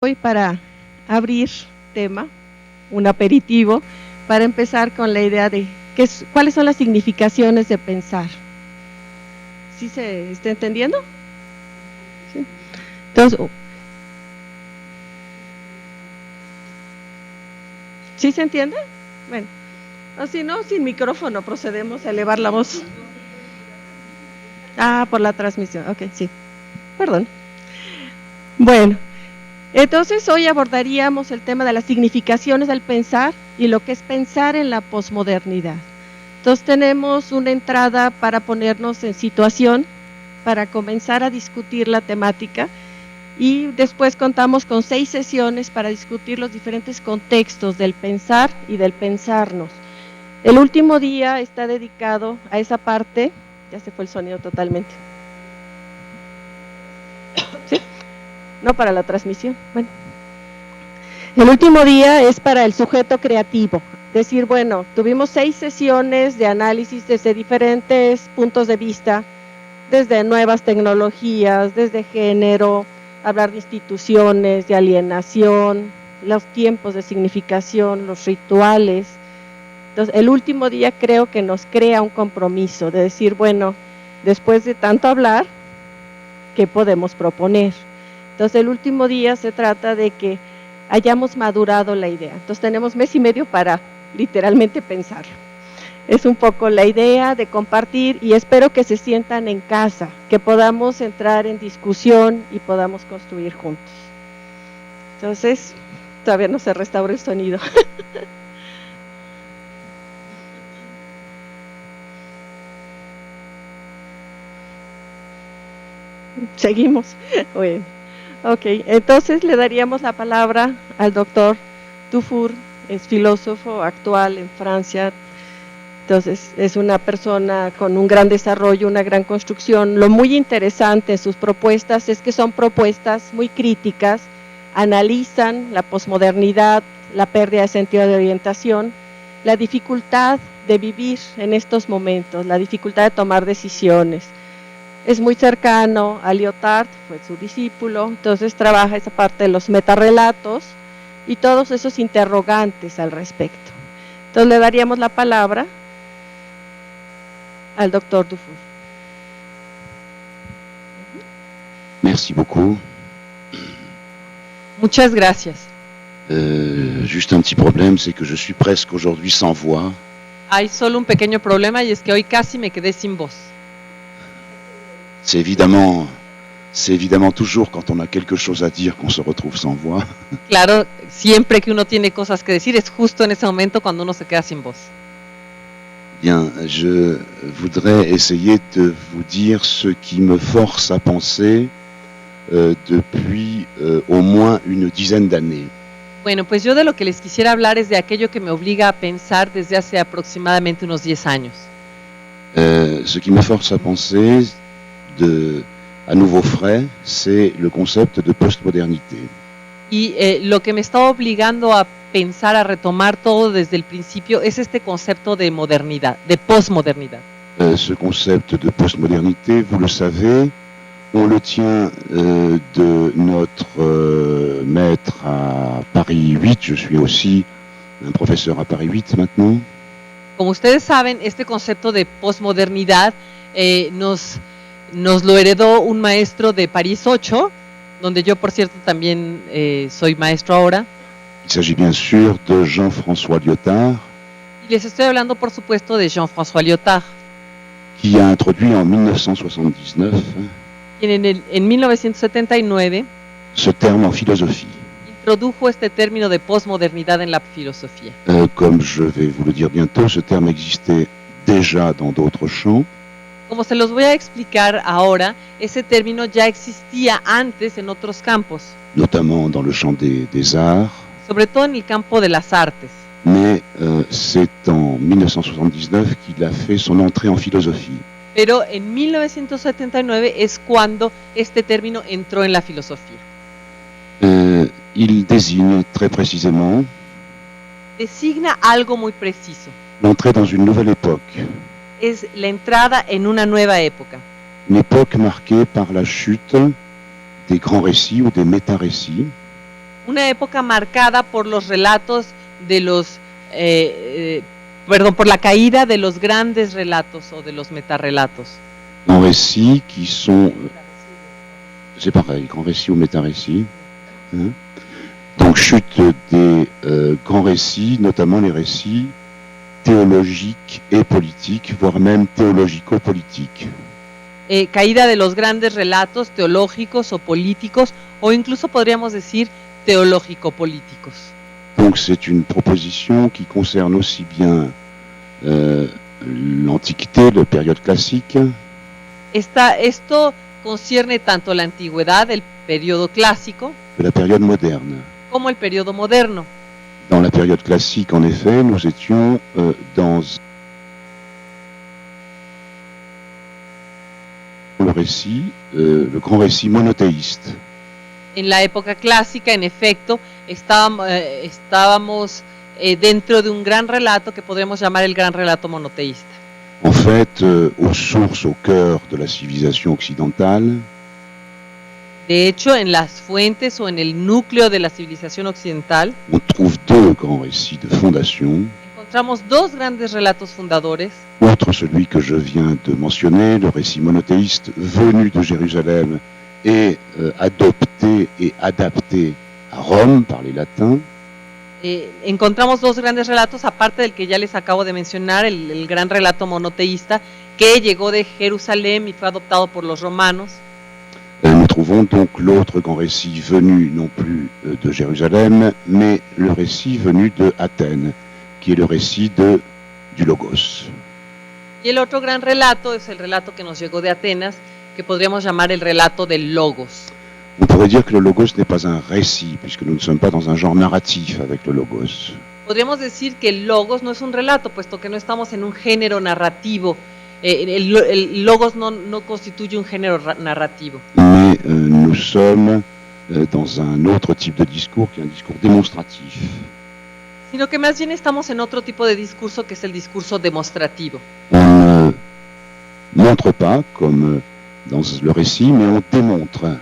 Hoy para abrir tema, un aperitivo, para empezar con la idea de cuáles son las significaciones de pensar. ¿Sí se está entendiendo? ¿Sí? Entonces, ¿sí se entiende? Bueno, o si no, sin micrófono procedemos a elevar la voz. Por la transmisión, ok, sí. Perdón. Bueno. Entonces hoy abordaríamos el tema de las significaciones del pensar y lo que es pensar en la posmodernidad. Entonces tenemos una entrada para ponernos en situación, para comenzar a discutir la temática y después contamos con 6 sesiones para discutir los diferentes contextos del pensar y del pensarnos. El último día está dedicado a esa parte, ya se fue el sonido totalmente. ¿Sí? No para la transmisión, bueno. El último día es para el sujeto creativo, decir, bueno, tuvimos 6 sesiones de análisis desde diferentes puntos de vista, desde nuevas tecnologías, desde género, hablar de instituciones, de alienación, los tiempos de significación, los rituales. Entonces, el último día creo que nos crea un compromiso de decir, bueno, después de tanto hablar, ¿qué podemos proponer? Entonces, el último día se trata de que hayamos madurado la idea. Entonces, tenemos mes y medio para literalmente pensarlo. Es un poco la idea de compartir y espero que se sientan en casa, que podamos entrar en discusión y podamos construir juntos. Entonces, todavía no se restaura el sonido. Seguimos. Bueno. Ok, entonces le daríamos la palabra al doctor Dufour, es filósofo actual en Francia, entonces es una persona con un gran desarrollo, una gran construcción. Lo muy interesante en sus propuestas es que son propuestas muy críticas, analizan la posmodernidad, la pérdida de sentido de orientación, la dificultad de vivir en estos momentos, la dificultad de tomar decisiones. Es muy cercano a Lyotard, fue su discípulo, entonces trabaja esa parte de los metarrelatos y todos esos interrogantes al respecto. Entonces le daríamos la palabra al doctor Dufour. Merci beaucoup. Muchas gracias. Juste un petit problème, c'est que je suis presque aujourd'hui sans voix. Hay solo un pequeño problema y es que hoy casi me quedé sin voz. C'est évidemment toujours quand on a quelque chose à dire qu'on se retrouve sans voix. Claro, siempre que uno tiene cosas que decir es justo en ese momento cuando uno se queda sin voz. Bien, je voudrais essayer de vous dire ce qui me force à penser depuis au moins une dizaine d'années. Bueno, pues yo de lo que les quisiera hablar es de aquello que me obliga a pensar desde hace aproximadamente unos 10 años. Ce qui me force à penser à nouveau frais, c'est le concept de postmodernité. Y lo que me está obligando a pensar, a retomar todo desde el principio, es este concepto de modernidad, de posmodernidad. Ce concept de postmodernité, vous le savez, on le tient de notre maître à Paris 8. Je suis aussi un professeur à Paris 8 maintenant. Como ustedes saben, este concepto de posmodernidad nos lo heredó un maestro de París 8, donde yo, por cierto, también soy maestro ahora. Il s'agit bien sûr de Jean-François Lyotard. Y les estoy hablando, por supuesto, de Jean-François Lyotard, qui a introduit en 1979 quien en 1979 ce terme en philosophie. Introdujo este término de posmodernidad en la filosofía. Comme je vais vous le dire bientôt, ce terme existait déjà dans d'autres champs. Como se los voy a explicar ahora, ese término ya existía antes en otros campos. Notamment dans le champ des arts. Sobre todo en el campo de las artes. Mais c'est en 1979 qu'il a fait son entrée en philosophie. Pero en 1979 es cuando este término entró en la filosofía. Il désigne très précisément designa algo muy preciso. L'entrée dans une nouvelle époque. Es la entrada en una nueva época. Une époque marquée par la chute des grands récits ou des méta-récits. Una época marcada por los relatos de los, por la caída de los grandes relatos o de los metarrelatos. Grands récits qui sont, c'est pareil, grands récits ou méta-récits. Hein. Donc chute des grands récits, notamment les récits théologiques et politiques, voire même théologico-politiques. Caída de los grandes relatos teológicos o políticos, o incluso podríamos decir teológico-políticos. Donc c'est une proposition qui concerne aussi bien l'Antiquité, la période classique, Esto concierne tanto la antigüedad, el periodo clásico, que la période moderne. como el periodo moderno. Dans la période classique, en effet, nous étions dans le récit, le grand récit monothéiste. En la época clásica, en efecto, estábamos dentro de un gran relato que podríamos llamar el gran relato monoteísta. En fait, aux sources, au cœur de la civilisation occidentale, De hecho, en las fuentes o en el núcleo de la civilización occidental, on trouve deux grands récits de fondation. encontramos dos grandes relatos fundadores. Outre celui que je viens de mentionner, le récit monothéiste venu de Jérusalem et adopté et adapté à Rome par les latins. Encontramos dos grandes relatos, aparte del que ya les acabo de mencionar, el gran relato monoteísta, que llegó de Jerusalén y fue adoptado por los romanos. Nous trouvons donc l'autre grand récit venu non plus de Jérusalem, mais le récit venu de Athènes, qui est le récit du Logos. Y el otro gran relato es el relato que nos llegó de Atenas, que podríamos llamar el relato del Logos. On pourrait dire que le Logos n'est pas un récit, puisque nous ne sommes pas dans un genre narratif avec le Logos. Podríamos decir que el Logos no es un relato, puesto que no estamos en un género narrativo. El Logos no constituye un género narrativo. Mais nous sommes dans un autre type de discours, qui est un discours démonstratif. Sino que más bien estamos en otro tipo de discurso, que es el discurso demostrativo. On ne montre pas, comme dans le récit, mais on démontre.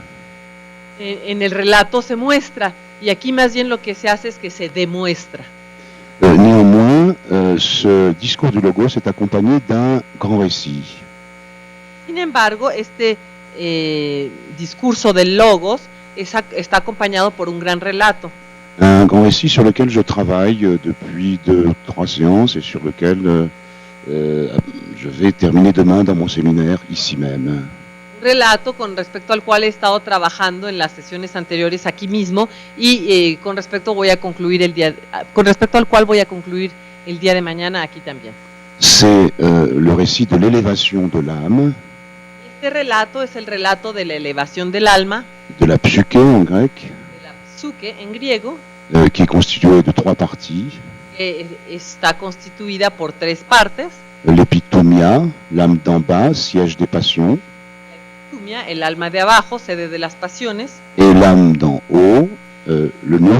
En el relato se muestra, y aquí más bien lo que se hace es que se demuestra. Néanmoins, ce discours du Logos est accompagné d'un grand récit. Sin embargo, este discurso del Logos está acompañado por un gran relato. Un grand récit sur lequel je travaille depuis 2-3 séances et sur lequel je vais terminer demain dans mon séminaire ici même. Un relato con respecto al cual he estado trabajando en las sesiones anteriores aquí mismo y con respecto al cual voy a concluir el día de mañana aquí también. C'est le récit de l'élévation de l'âme. Este relato es el relato de la elevación del alma, de la psyché en grec, de la psuque en griego, qui est constituée de 3 parties. que está constituida por 3 partes. L'épithumia, l'âme d'en bas, siège des passions, El alma de abajo, sede de las pasiones. et l'âme d'en haut, le nous,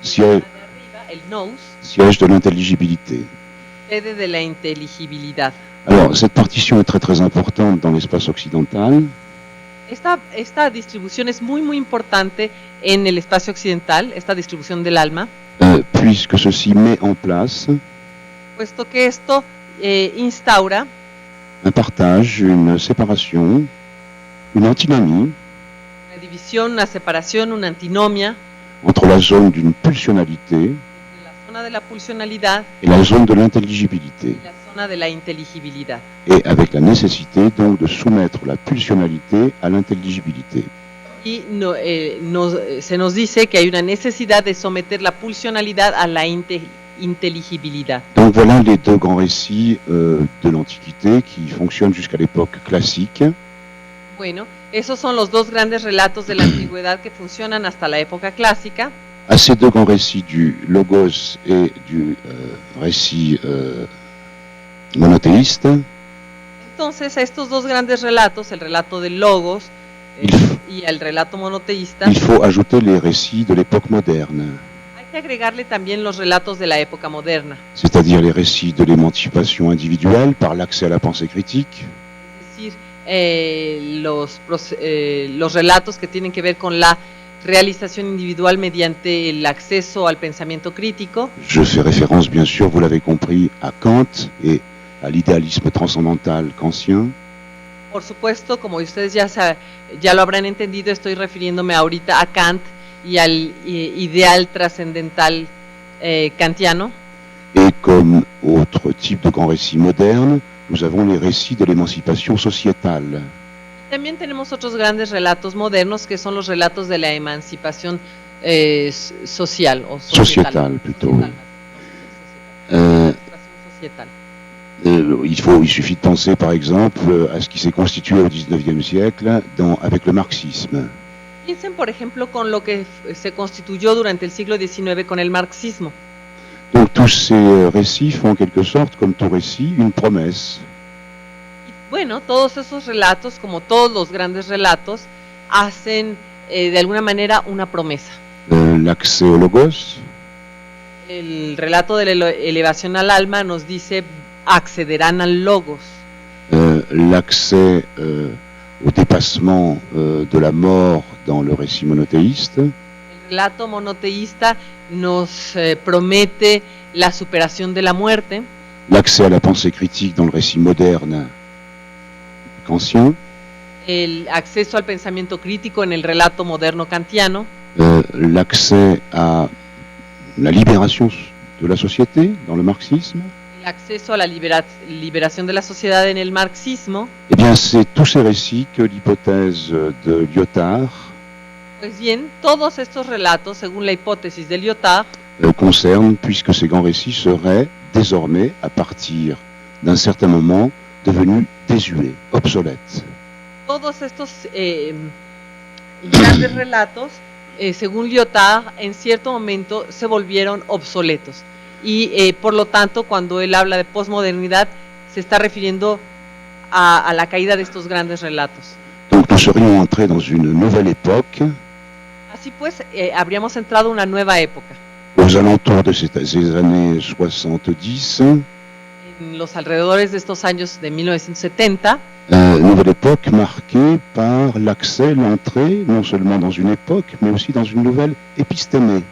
siège, El nous, siège de l'intelligibilité. sede de la inteligibilidad. Alors, cette partition est très très importante dans l'espace occidental, Esta distribución es muy muy importante en el espacio occidental, esta distribución del alma, puisque ceci met en place puesto que esto instaura un partage, une séparation, une antinomie una división, una separación, una antinomia entre la zone d'une pulsionalité entre la zona de la pulsionalidad et la zone de l'intelligibilité. y la zona de la inteligibilidad. Et avec la nécessité donc de soumettre la pulsionalité à l'intelligibilité. Y se nos dice que hay una necesidad de someter la pulsionalidad a la inteligibilidad. Donc voilà les deux grands récits de l'Antiquité qui fonctionnent jusqu'à l'époque classique. Bueno, esos son los dos grandes relatos de la antigüedad que funcionan hasta la época clásica. À ces deux grands récits du Logos et du récit monothéiste, Entonces, a estos dos grandes relatos, el relato del Logos y el relato monoteísta, il faut ajouter les récits de l'époque moderne, hay que agregarle también los relatos de la época moderna, c'est-à-dire les récits de l'émancipation individuelle par l'accès à la pensée critique, es decir, los relatos que tienen que ver con la realización individual mediante el acceso al pensamiento crítico. Je fais référence, bien sûr, vous l'avez compris, à Kant et à l'idéalisme transcendantal kantien. Por supuesto, como ustedes ya lo habrán entendido, estoy refiriéndome ahorita a Kant y al ideal trascendental kantiano. Et comme autre type de grand récit moderne, nous avons les récits de l'émancipation sociétale. También tenemos otros grandes relatos modernos que son los relatos de la emancipación social o Sociétale, plutôt. Societal. Il suffit de penser par exemple à ce qui s'est constitué au XIXe siècle avec le marxisme. Piensen, por ejemplo, con lo que se constituyó durante el siglo XIX con el marxismo. Donc tous ces récits font en quelque sorte, comme tout récit, une promesse. Y, bueno, todos esos relatos, como todos los grandes relatos, hacen de alguna manera una promesa. L'accès au logos. El relato de la elevación al alma nos dice accederán al logos. L'accès au dépassement de la mort dans le récit monothéiste. El relato monoteísta nos promete la superación de la muerte. L'accès à la pensée critique dans le récit moderne kantien. El acceso al pensamiento crítico en el relato moderno kantiano. L'accès à la libération de la société dans le marxisme. El acceso a la liberación de la sociedad en el marxismo. Eh bien, c'est tous ces récits que l'hypothèse de Lyotard Pues bien, todos estos relatos, según la hipótesis de Lyotard, concernent, puisque ces grands récits seraient désormais, à partir d'un certain moment, devenus désuets, obsolètes. Todos estos grandes relatos, según Lyotard, en cierto momento se volvieron obsoletos. Y por lo tanto, cuando él habla de posmodernidad, se está refiriendo a la caída de estos grandes relatos. Donc nous serions entrés dans une nouvelle époque, Así pues, habríamos entrado a una nueva época. aux alentours de ces années 70, En los alrededores de estos años de 1970, nouvelle époque marquée par l'accès, l'entrée, non seulement dans une époque, mais aussi dans une nouvelle épistémée.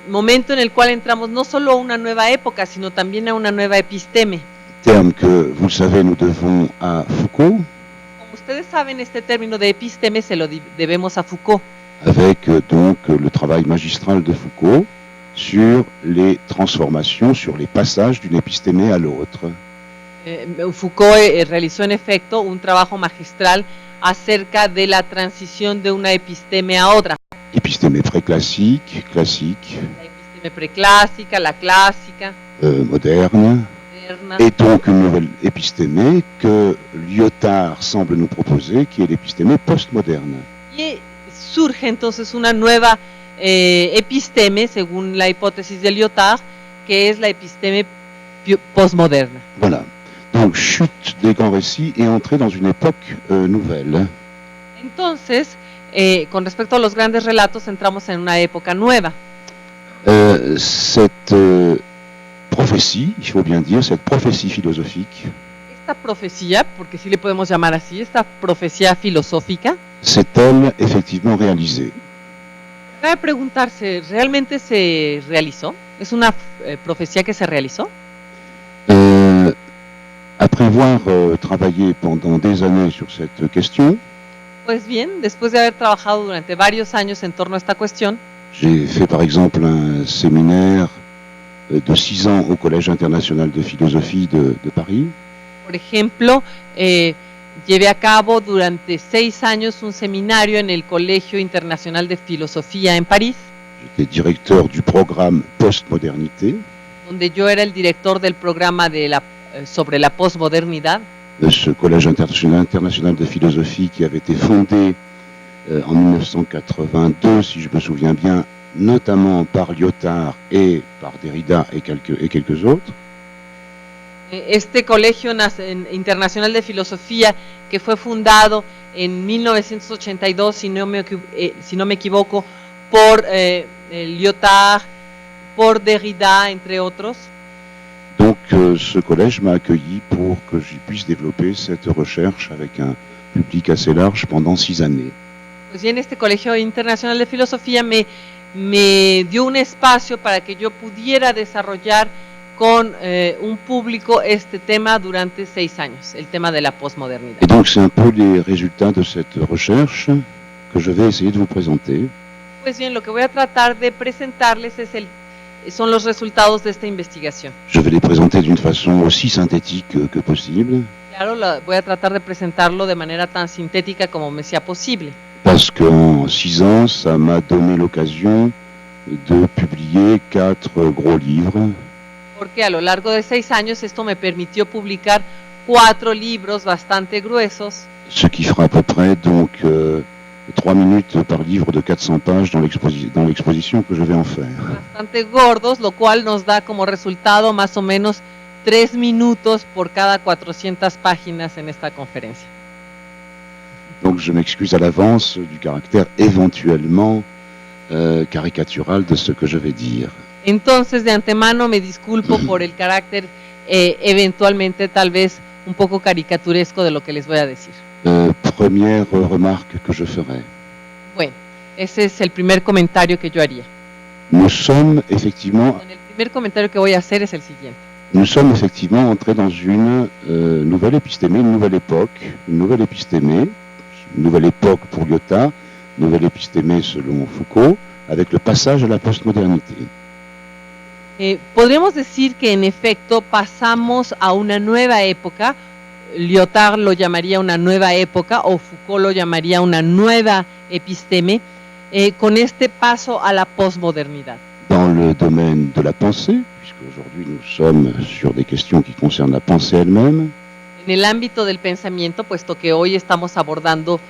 Momento en el cual entramos no solo a una nueva época, sino también a una nueva episteme. Terme que, vous le savez, nous devons à Foucault, Como ustedes saben, este término de episteme se lo debemos a Foucault, avec donc le travail magistral de Foucault sur les transformations, sur les passages d'une épistémée à l'autre. Foucault realizó en efecto un trabajo magistral acerca de la transición de una episteme a otra. Épistémée préclassique, classique, La episteme preclásica, la clásica, moderne, moderna. et donc une nouvelle épistémée que Lyotard semble nous proposer, qui est l'épistémée postmoderne. Y surge entonces una nueva episteme, según la hipótesis de Lyotard, que es la episteme postmoderna. Voilà. Donc chute des grands récits et entrée dans une époque nouvelle. Entonces, con respecto a los grandes relatos, entramos en una época nueva. Cette prophétie, il faut bien dire, cette prophétie philosophique, Esta profecía, porque sí le podemos llamar así, esta profecía filosófica, s'est-elle effectivement réalisée? cabe preguntarse, ¿realmente se realizó? ¿Es una profecía que se realizó? Après avoir travaillé pendant des années sur cette question, Pues bien, después de haber trabajado durante varios años en torno a esta cuestión, j'ai fait par exemple un séminaire de 6 ans au Collège international de philosophie de Paris. por ejemplo, llevé a cabo durante 6 años un seminario en el Colegio Internacional de Filosofía en París, J'étais directeur du programme Postmodernité, donde yo era el director del programa sobre la posmodernidad. ce Collège international de philosophie qui avait été fondé en 1982, si je me souviens bien, notamment par Lyotard et par Derrida et quelques autres. Este Colegio Internacional de Filosofía, que fue fundado en 1982, si no me equivoco, por Lyotard, por Derrida, entre otros. Donc ce collège m'a accueilli pour que j'y puisse développer cette recherche avec un public assez large pendant 6 années. Pues bien, este Colegio Internacional de Filosofía me dio un espacio para que yo pudiera desarrollar con un público este tema durante 6 años, el tema de la posmodernidad. Et donc c'est un peu les résultats de cette recherche que je vais essayer de vous présenter. Pues bien, lo que voy a tratar de presentarles son los resultados de esta investigación. Je vais les présenter d'une façon aussi synthétique que possible, Claro, voy a tratar de presentarlo de manera tan sintética como me sea posible. parce qu'en 6 ans, ça m'a donné l'occasion de publier 4 gros livres, Porque a lo largo de 6 años esto me permitió publicar 4 libros bastante gruesos, ce qui fera à peu près donc 3 minutes par livre de 400 pages dans l'exposition que je vais en faire. bastante gordos, lo cual nos da como resultado más o menos 3 minutos por cada 400 páginas en esta conferencia. Donc je m'excuse à l'avance du caractère éventuellement caricatural de ce que je vais dire. Entonces, de antemano me disculpo por el carácter eventualmente tal vez un poco caricaturesco de lo que les voy a decir. Première remarque que je ferai. Bueno, ese es el primer comentario que yo haría. Nous sommes effectivement El primer comentario que voy a hacer es el siguiente. Nous sommes effectivement entrés dans une nouvelle épistémée, une nouvelle époque, une nouvelle épistémée, une nouvelle époque pour Lyotard, une nouvelle épistémée selon Foucault, avec le passage à la postmodernité. Podríamos decir que en efecto pasamos a una nueva época. Lyotard lo llamaría una nueva época o Foucault lo llamaría una nueva episteme, con este paso a la posmodernidad. Dans le domaine de la pensée, puisque aujourd'hui nous sommes sur des questions qui concernent la pensée elle-même, En el ámbito del pensamiento, puesto que hoy estamos abordando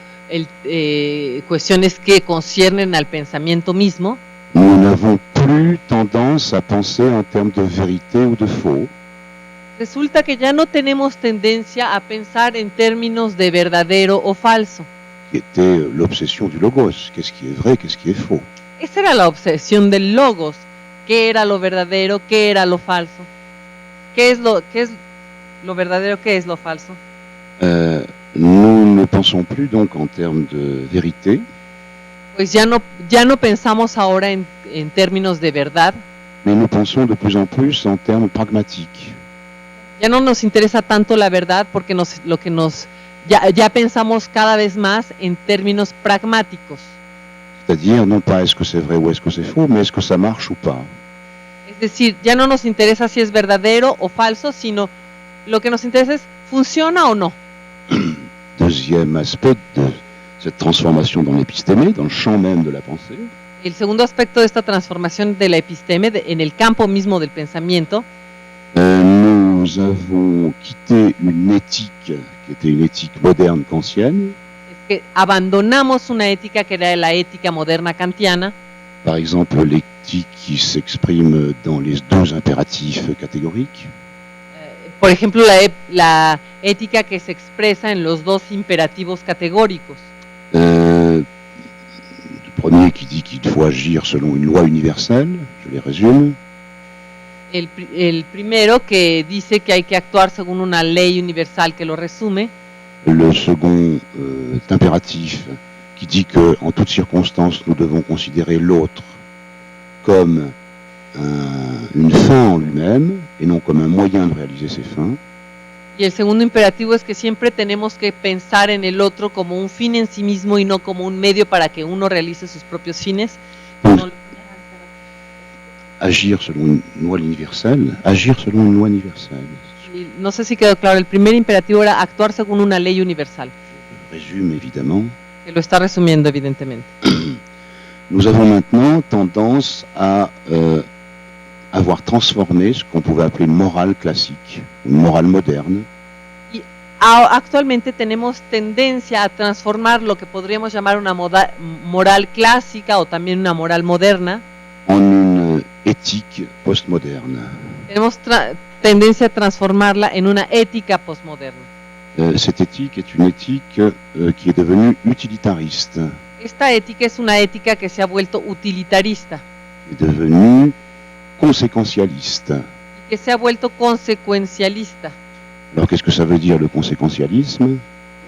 cuestiones que conciernen al pensamiento mismo, nous n'avons plus tendance à penser en termes de vérité ou de faux, resulta que ya no tenemos tendencia a pensar en términos de verdadero o falso. qui était l'obsession du logos. Qu'est-ce qui est vrai, qu'est-ce qui est faux? Esa era la obsesión del logos. ¿Qué era lo verdadero? ¿Qué era lo falso? ¿Qué es lo verdadero? ¿Qué es lo falso? Nous ne pensons plus donc en termes de vérité, Pues ya no pensamos ahora en términos de verdad. mais nous pensons de plus en plus en termes pragmatiques. Ya no nos interesa tanto la verdad porque ya pensamos cada vez más en términos pragmáticos. C'est-à-dire, non pas est-ce que c'est vrai ou est-ce que c'est faux, mais est-ce que ça marche ou pas. Es decir, ya no nos interesa si es verdadero o falso, sino lo que nos interesa es ¿funciona o no? Deuxième aspect de cette transformation dans l'épistémée, dans le champ même de la pensée, El segundo aspecto de esta transformación de la episteme, en el campo mismo del pensamiento, nous avons quitté une éthique qui était une éthique moderne kantienne, es que abandonamos una ética que era la ética moderna kantiana, par exemple l'éthique qui s'exprime dans les 2 impératifs catégoriques, por ejemplo la ética que se expresa en los 2 imperativos categóricos. le premier qui dit qu'il faut agir selon une loi universelle, je les résume, El primero que dice que hay que actuar según una ley universal que lo resume. le second impératif qui dit que en toutes circonstances nous devons considérer l'autre comme une fin en lui-même et non comme un moyen de réaliser ses fins. Y el segundo imperativo es que siempre tenemos que pensar en el otro como un fin en sí mismo y no como un medio para que uno realice sus propios fines. Donc, agir selon une loi universelle, agir selon une loi universelle. No sé si quedó claro, el primer imperativo era actuar según una ley universal. Je résume évidemment. Que lo está resumiendo evidentemente. Nous avons maintenant tendance à avoir transformé ce qu'on pouvait appeler une morale classique, une morale moderne, Actualmente tenemos tendencia a transformar lo que podríamos llamar una moral clásica o también una moral moderna en une éthique postmoderne. Tenemos tendencia a transformarla en una ética postmoderna. Cette éthique est une éthique qui est devenue utilitariste, Esta ética es una ética que se ha vuelto utilitarista est devenue conséquentialiste. y que se ha vuelto consecuencialista. Alors qu'est-ce que ça veut dire le conséquentialisme?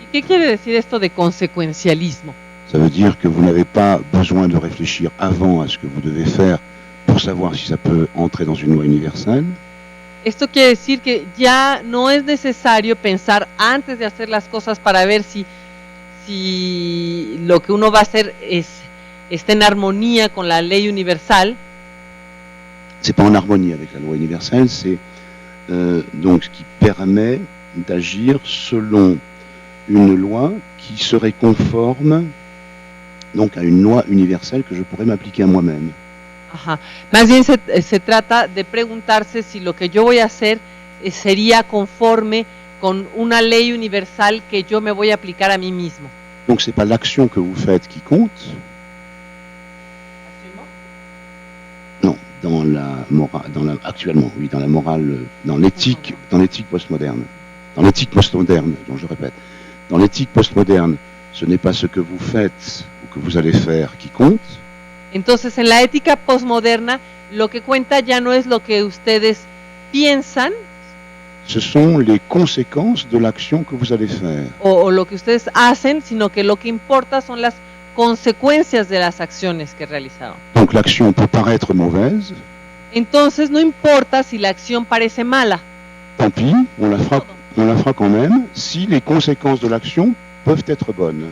¿Y qué quiere decir esto de consecuencialismo? Ça veut dire que vous n'avez pas besoin de réfléchir avant à ce que vous devez faire pour savoir si ça peut entrer dans une loi universelle. Esto quiere decir que ya no es necesario pensar antes de hacer las cosas para ver si lo que uno va a hacer está en armonía con la ley universal. C'est pas en harmonie avec la loi universelle, c'est donc ce qui permet d'agir selon une loi qui serait conforme donc à une loi universelle que je pourrais m'appliquer à moi-même. Ajá. Más bien se trata de preguntarse si lo que yo voy a hacer sería conforme con una ley universal que yo me voy a aplicar a mí mismo. Donc c'est pas l'action que vous faites qui compte. Non, dans la morale, actuellement, oui, dans la morale, dans l'éthique postmoderne. Dans l'éthique postmoderne, donc je répète, dans l'éthique postmoderne, ce n'est pas ce que vous faites ou que vous allez faire qui compte. Entonces, en la ética postmoderna, lo que cuenta ya no es lo que ustedes piensan, Ce sont les conséquences de l'action que vous allez faire. o lo que ustedes hacen, sino que lo que importa son las consecuencias de las acciones que realizaron. Donc l'action peut paraître mauvaise, Entonces, no importa si la acción parece mala, tant pis, on la fera quand même si les conséquences de l'action peuvent être bonnes.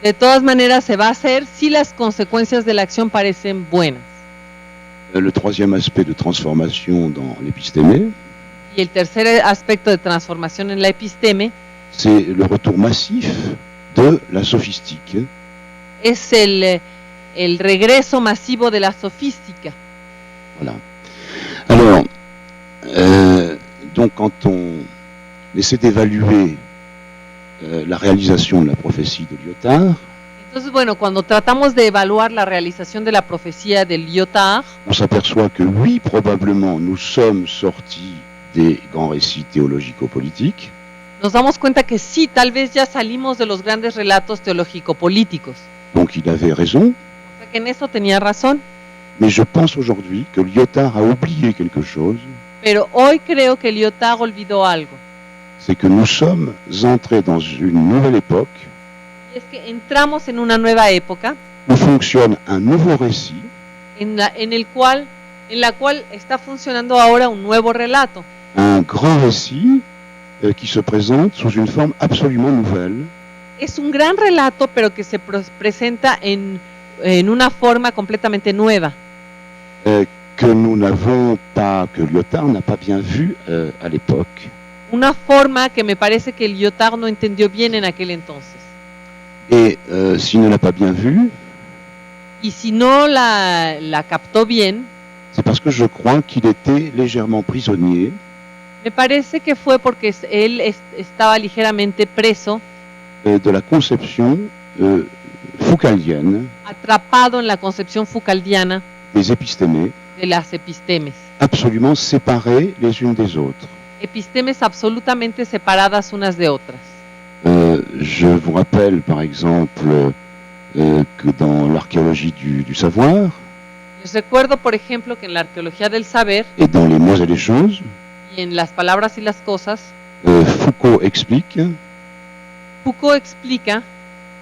de todas maneras se va a hacer si las consecuencias de la acción parecen buenas. Le troisième aspect de transformation dans l'épistémé, Y el tercer aspecto de transformación en la episteme c'est le retour massif de la sophistique. es el regreso masivo de la sofística. Voilà. Alors, donc quand on essaie d'évaluer la réalisation de la prophétie de Lyotard, Entonces, bueno, cuando tratamos de evaluar la realización de la profecía de Lyotard, on s'aperçoit que oui, probablement, nous sommes sortis des grands récits théologico-politiques, nos damos cuenta que sí, tal vez ya salimos de los grandes relatos teológico-políticos. donc il avait raison, O sea que en eso tenía razón, mais je pense aujourd'hui que Lyotard a oublié quelque chose, pero hoy creo que Lyotard olvidó algo. c'est que nous sommes entrés dans une nouvelle époque Y es que entramos en una nueva época où fonctionne un nouveau récit en la cual está funcionando ahora un nuevo relato. un grand récit qui se présente sous une forme absolument nouvelle, Es un gran relato, pero que se presenta en una forma completamente nueva, que nous n'avons pas, que Lyotard n'a pas bien vu à l'époque. una forma que me parece que Lyotard no entendió bien en aquel entonces. Et s'il ne l'a pas bien vu, Y si no la captó bien, c'est parce que je crois qu'il était légèrement prisonnier me parece que fue porque él estaba ligeramente preso, de la conception foucaldienne atrapado en la concepción foucaldiana des épistémés, de las epistemes. absolument séparées les unes des autres. Epistemes absolutamente separadas unas de otras. Je vous rappelle par exemple que dans l'archéologie du savoir Les recuerdo, por ejemplo, que en la arqueología del saber et dans les mots et les choses, y en las palabras y las cosas, Foucault explique Foucault explica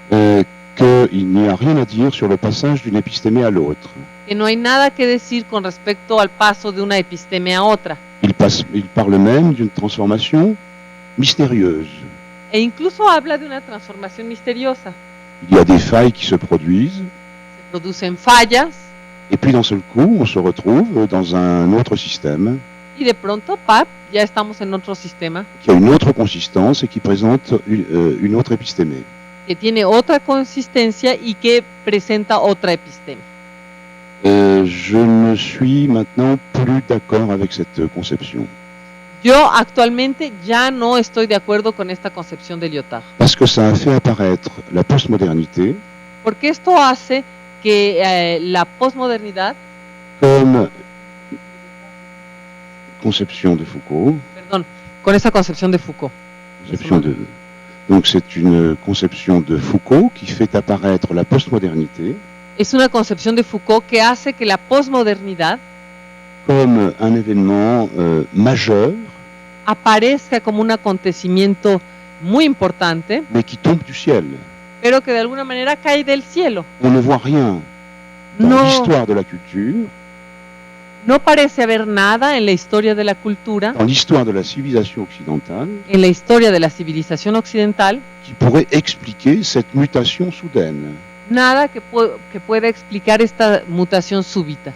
qu'il n'y a rien à dire sur le passage d'une épistémée à l'autre. que no hay nada que decir con respecto al paso de una episteme a otra. Il parle même d'une transformation mystérieuse. E incluso habla de una transformación misteriosa. Il y a des failles qui se produisent, Se producen fallas et puis d'un seul coup, on se retrouve dans un autre système y de pronto, ¡pap!, ya estamos en otro sistema qui a une autre consistance et qui présente une autre épistémée. que tiene otra consistencia y que presenta otra episteme. Je ne suis maintenant plus d'accord avec cette conception. Yo actualmente ya no estoy de acuerdo con esta concepción de Lyotard, Parce que ça a fait apparaître la postmodernité porque esto hace que la posmodernidad, comme conception de Foucault, con esa concepción de Foucault. Donc c'est une conception de Foucault qui fait apparaître la postmodernité Es una concepción de Foucault que hace que la posmodernidad comme un événement majeur, aparezca como un acontecimiento muy importante, mais qui tombe du ciel. pero que de alguna manera cae del cielo. On ne voit rien dans No, l'histoire de la culture, no parece haber nada en la historia de la cultura, dans l'histoire de la civilisation occidentale, en la historia de la civilización occidental, qui pourrait expliquer cette mutation soudaine. nada que pueda explicar esta mutación súbita.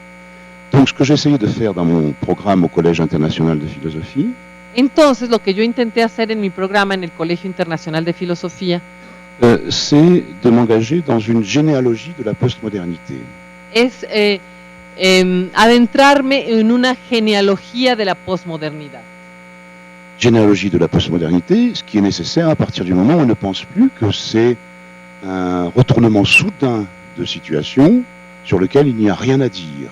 Donc ce que j'essayais de faire dans mon programme au Collège international de philosophie, Entonces, lo que yo intenté hacer en mi programa en el Colegio Internacional de Filosofía c'est de m'engager dans une généalogie de la postmodernité. es adentrarme en una genealogía de la posmodernidad. Généalogie de la postmodernité, ce qui est nécessaire à partir du moment où on ne pense plus que c'est un retournement soudain de situation sur lequel il n'y a rien à dire.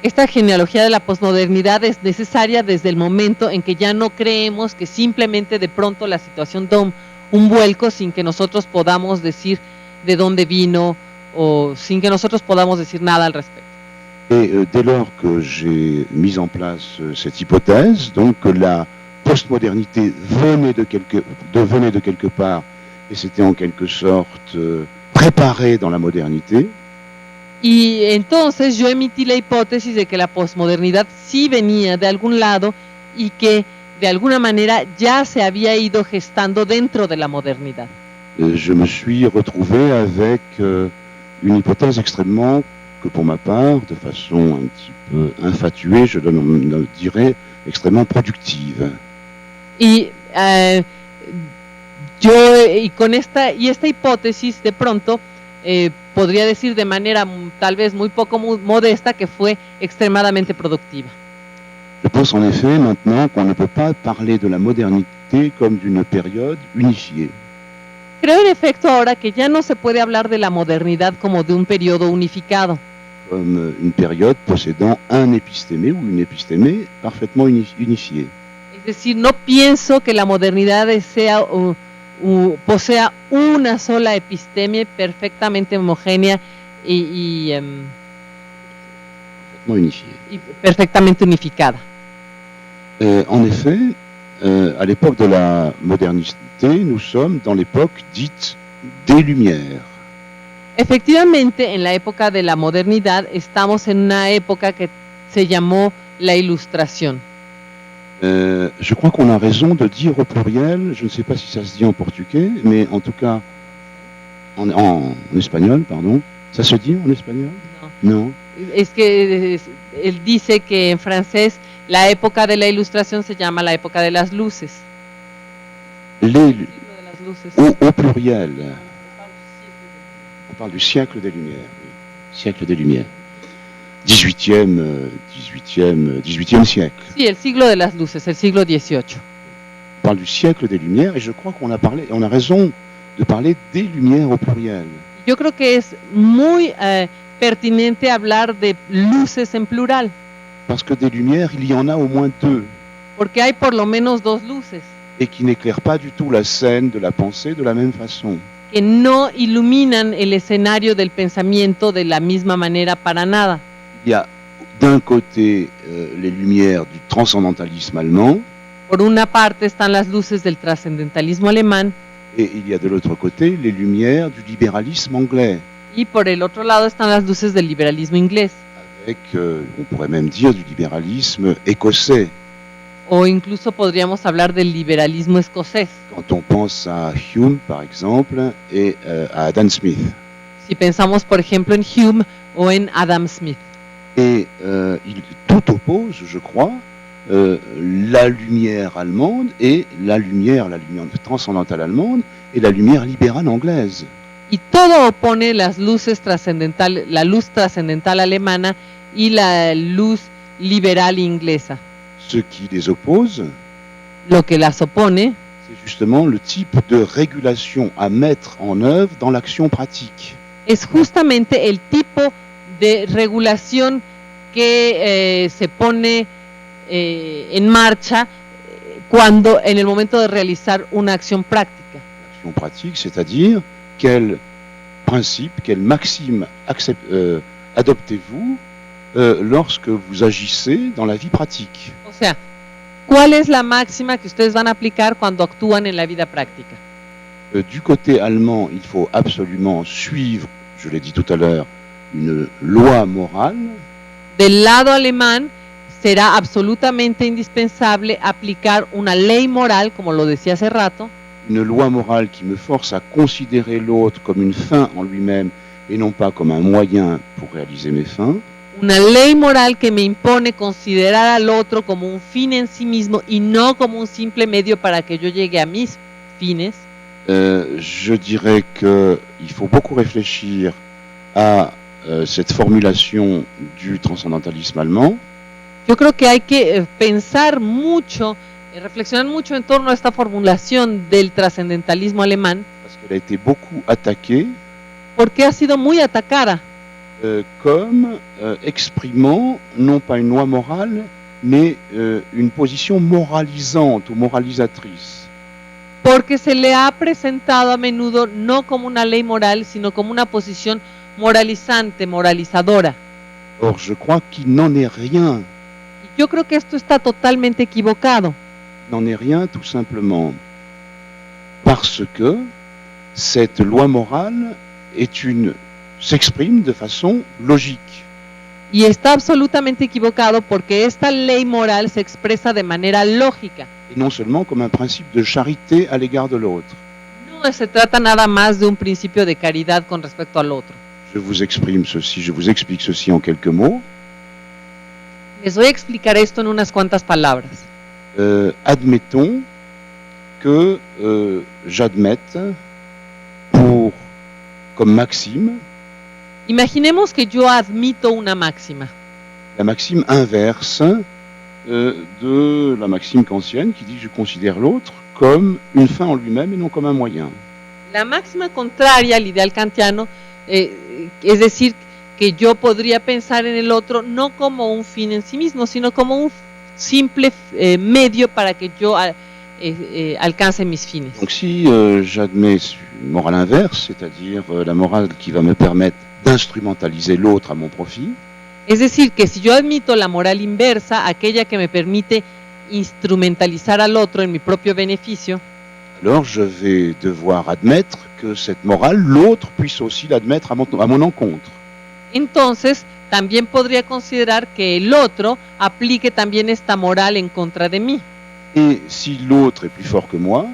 Esta genealogía de la posmodernidad es necesaria desde el momento en que ya no creemos que simplemente de pronto la situación da un vuelco sin que nosotros podamos decir de dónde vino o sin que nosotros podamos decir nada al respecto. Et dès lors que j'ai mis en place cette hypothèse, donc que la postmodernité venait de quelque part et c'était en quelque sorte préparé dans la modernité, Y entonces yo emití la hipótesis de que la posmodernidad sí venía de algún lado y que de alguna manera ya se había ido gestando dentro de la modernidad. je me suis retrouvé avec une hypothèse extrêmement, que pour ma part, de façon un petit peu infatuée, je dirais, extrêmement productive. Y con esta hipótesis de pronto podría decir de manera tal vez muy poco modesta que fue extremadamente productiva. Je pense en effet maintenant qu'on ne peut pas parler de la modernité comme d'une période unifiée. Creo en efecto ahora que ya no se puede hablar de la modernidad como de un periodo unificado, Comme une période possédant un épistémé ou une épistémée parfaitement unifiée. es decir, no pienso que la modernidad posea una sola epistemia perfectamente homogénea y Parfaitement unifiée. perfectamente unificada. En effet, à l'époque de la modernité, nous sommes dans l'époque dite des Lumières. Efectivamente, en la época de la modernidad estamos en una época que se llamó la Ilustración. Je crois qu'on a raison de dire au pluriel, je ne sais pas si ça se dit en portugais, mais en tout cas en espagnol, pardon. Ça se dit en espagnol? No. Non. Es que él dice que en francés la época de la Ilustración se llama la época de las luces. Les, Siglo de las luces. au pluriel. On parle du siècle des Lumières. Oui. Siècle des Lumières. 18e siècle. Sí, el siglo de las luces, el siglo XVIII. On parle du siècle des Lumières et je crois qu'on a raison de parler des Lumières au pluriel. Yo creo que es muy pertinente hablar de luces en plural, Parce que des Lumières, il y en a au moins deux porque hay por lo menos dos luces et qui n'éclairent pas du tout la scène de la pensée de la même façon. que no iluminan el escenario del pensamiento de la misma manera para nada. Il y a d'un côté les lumières du transcendentalisme allemand Por una parte están las luces del trascendentalismo alemán et il y a de l'autre côté les lumières du libéralisme anglais, y por el otro lado están las luces del liberalismo inglés, avec, on pourrait même dire, du libéralisme écossais. o incluso podríamos hablar del liberalismo escocés, Quand on pense à Hume, par exemple, et à Adam Smith. si pensamos por ejemplo en Hume o en Adam Smith. Et tout oppose, je crois, la lumière allemande et la lumière transcendantale allemande et la lumière libérale anglaise. Y todo opone las luces trascendentales, la luz trascendental alemana y la luz liberal inglesa. Ce qui les oppose, Lo que las opone c'est justement le type de régulation à mettre en œuvre dans l'action pratique. es justamente el tipo de regulación que se pone en marcha cuando en el momento de realizar una acción práctica. L'action pratique, c'est-à-dire quel principe, quelle maxime adoptez-vous lorsque vous agissez dans la vie pratique. O sea, ¿cuál es la máxima que ustedes van a aplicar cuando actúan en la vida práctica? Du côté allemand, il faut absolument suivre, je l'ai dit tout à l'heure, une loi morale. Del lado alemán será absolutamente indispensable aplicar una ley moral, como lo decía hace rato, Une loi morale qui me force à considérer l'autre comme une fin en lui-même et non pas comme un moyen pour réaliser mes fins. una ley moral que me impone considerar al otro como un fin en sí mismo y no como un simple medio para que yo llegue a mis fines. Je dirais qu'il faut beaucoup réfléchir à cette formulation du transcendentalisme allemand. Yo creo que hay que pensar mucho, reflexionar mucho en torno a esta formulación del trascendentalismo alemán, Parce qu'elle a été beaucoup attaquée porque ha sido muy atacada comme exprimant non pas une loi morale, mais une position moralisante ou moralisatrice. porque se le ha presentado a menudo no como una ley moral, sino como una posición moralizante, moralizadora. Or, je crois qu'il n'en est rien. Y yo creo que esto está totalmente equivocado, Il n'en est rien tout simplement parce que cette loi morale s'exprime de façon logique. y está absolutamente equivocado porque esta ley moral se expresa de manera lógica. Et non seulement comme un principe de charité à l'égard de l'autre. No se trata nada más de un principio de caridad con respecto al otro. Je vous explique ceci en quelques mots. Les voy a explicar esto en unas cuantas palabras. Admettons que j'admette comme maxime Imaginemos que yo admito una máxima, la maxime inverse de la maxime kantienne qui dit que je considère l'autre comme une fin en lui-même et non comme un moyen. la máxima contraria al ideal kantiano, es decir, que yo podría pensar en el otro no como un fin en sí mismo, sino como un simple medio para que yo alcance mis fines. Donc si j'admets une morale inverse, c'est-à-dire la morale qui va me permettre d'instrumentaliser l'autre à mon profit, Es decir, que si yo admito la moral inversa, aquella que me permite instrumentalizar al otro en mi propio beneficio, alors je vais devoir admettre que cette morale, l'autre puisse aussi l'admettre à mon encontre. entonces también podría considerar que el otro aplique también esta moral en contra de mí. Et si l'autre est plus fort que moi,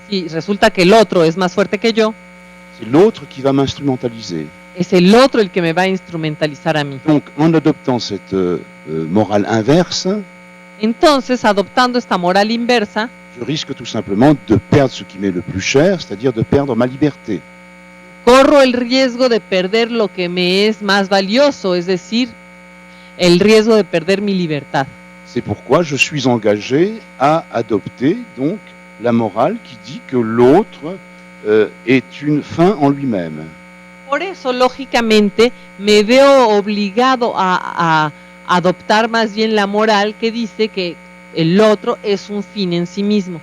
Y si resulta que el otro es más fuerte que yo, c'est l'autre qui va m'instrumentaliser. es el otro el que me va a instrumentalizar a mí. Donc en adoptant cette morale inverse, Entonces, adoptando esta moral inversa, je risque tout simplement de perdre ce qui m'est le plus cher, c'est-à-dire de perdre ma liberté. corro el riesgo de perder lo que me es más valioso, es decir, el riesgo de perder mi libertad. C'est pourquoi je suis engagé à adopter donc la morale qui dit que l'autre est une fin en lui-même. Por eso, lógicamente, me veo obligado a adoptar más bien la moral que dice que el otro es un fin en sí mismo.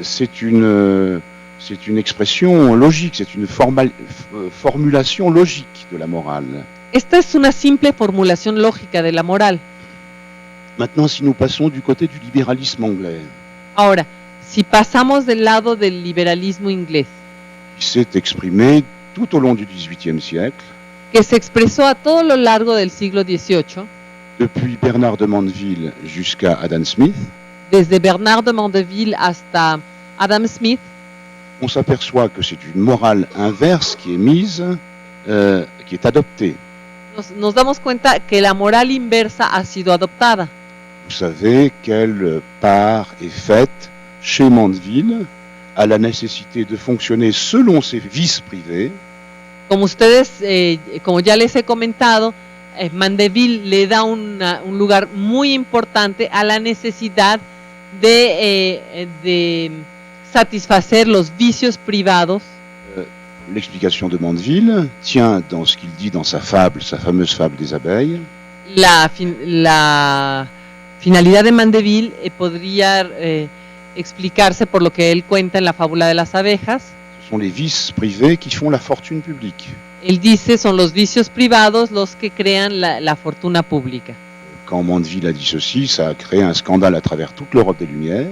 C'est une expression logique, c'est une formulation logique de la morale. Esta es una simple formulación lógica de la moral. Maintenant, si nous passons du côté du libéralisme anglais, Ahora, si pasamos del lado del liberalismo inglés, qui s'est exprimé tout au long du XVIIIe siècle, que se expresó a todo lo largo del siglo XVIII, depuis Bernard de Mandeville jusqu'à Adam Smith, desde Bernard de Mandeville hasta Adam Smith, on s'aperçoit que c'est une morale inverse qui est mise, qui est adoptée. nos damos cuenta que la moral inversa ha sido adoptada. Vous savez quelle part est faite chez Mandeville à la nécessité de fonctionner selon ses vices privés, Como ustedes, como ya les he comentado, Mandeville le da un lugar muy importante a la necesidad de satisfacer los vicios privados. L'explication de Mandeville tient dans ce qu'il dit dans sa fameuse fable des abeilles. La finalidad de Mandeville podría explicarse por lo que él cuenta en la fábula de las abejas. Ce sont les vices privés qui font la fortune publique. Él dice, son los vicios privados los que crean la fortuna pública. Quand Mandeville a dit ceci, ça a créé un scandale à travers toute l'Europe des Lumières.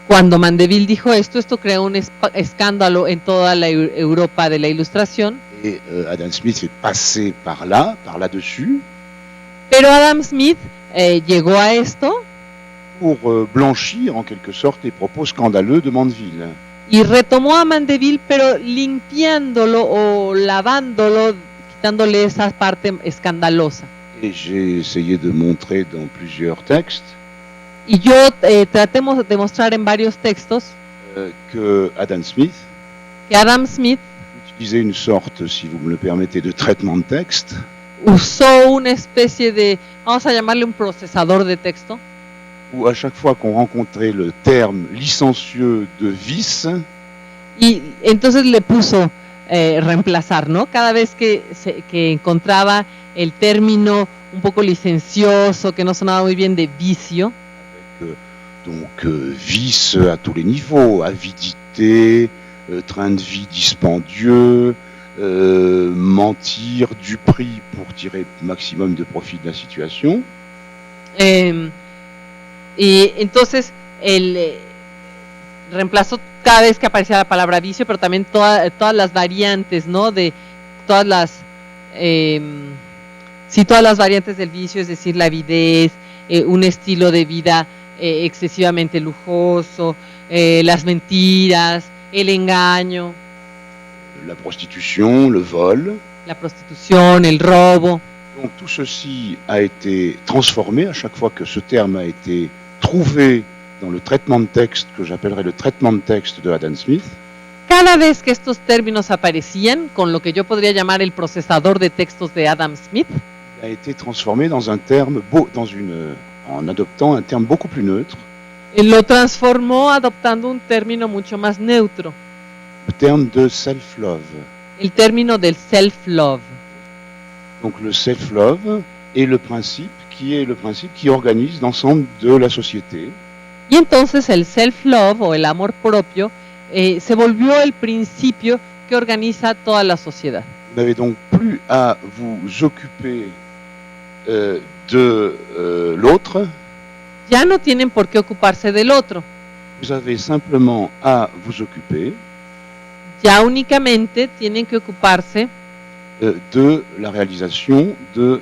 Cuando Mandeville dijo esto creó un escándalo en toda la Europa de la Ilustración. Et Adam Smith est passé par là-dessus, Pero Adam Smith llegó a esto pour blanchir en quelque sorte les propos scandaleux de Mandeville. y retomó a Mandeville, pero limpiándolo o lavándolo, quitándole esa parte escandalosa. Et j'ai essayé de montrer dans plusieurs textes Y yo tratemos de mostrar en varios textos que Adam Smith que Adam Smith utilisait une sorte, si vous me le permettez, de traitement de texte usó una especie de, vamos a llamarle un procesador de texto, où à chaque fois qu'on rencontrait le terme licencieux de vice, y entonces le puso reemplazar, ¿no? Cada vez que encontraba el término un poco licencioso, que no sonaba muy bien, de vicio, donc vice à tous les niveaux, avidité, train de vie dispendieux, mentir, du prix pour tirer maximum de profit de la situation. Y entonces él reemplazó cada vez que aparecía la palabra vicio, pero también todas las variantes, ¿no? De todas las todas las variantes del vicio, es decir, la avidez, un estilo de vida excesivamente lujoso, las mentiras, el engaño, la prostitution, le vol. La prostitución, el robo. Donc tout ceci a été transformé à chaque fois que ce terme a été trouvé dans le traitement de texte que j'appellerais le traitement de texte de Adam Smith. Cada vez que estos términos aparecían con lo que yo podría llamar el procesador de textos de Adam Smith, a été transformé dans un terme en adoptant un terme beaucoup plus neutre. Lo transformó adoptando un término mucho más neutro. Le terme de self-love. El término del self-love. Donc le self-love est le principe qui organise l'ensemble de la société. Y entonces el self-love o el amor propio se volvió el principio que organiza toda la sociedad. Vous n'avez donc plus à vous occuper de l'autre. Ya no tienen por qué ocuparse del otro. Vous avez simplement à vous occuper ya únicamente tienen que ocuparse de la réalisation de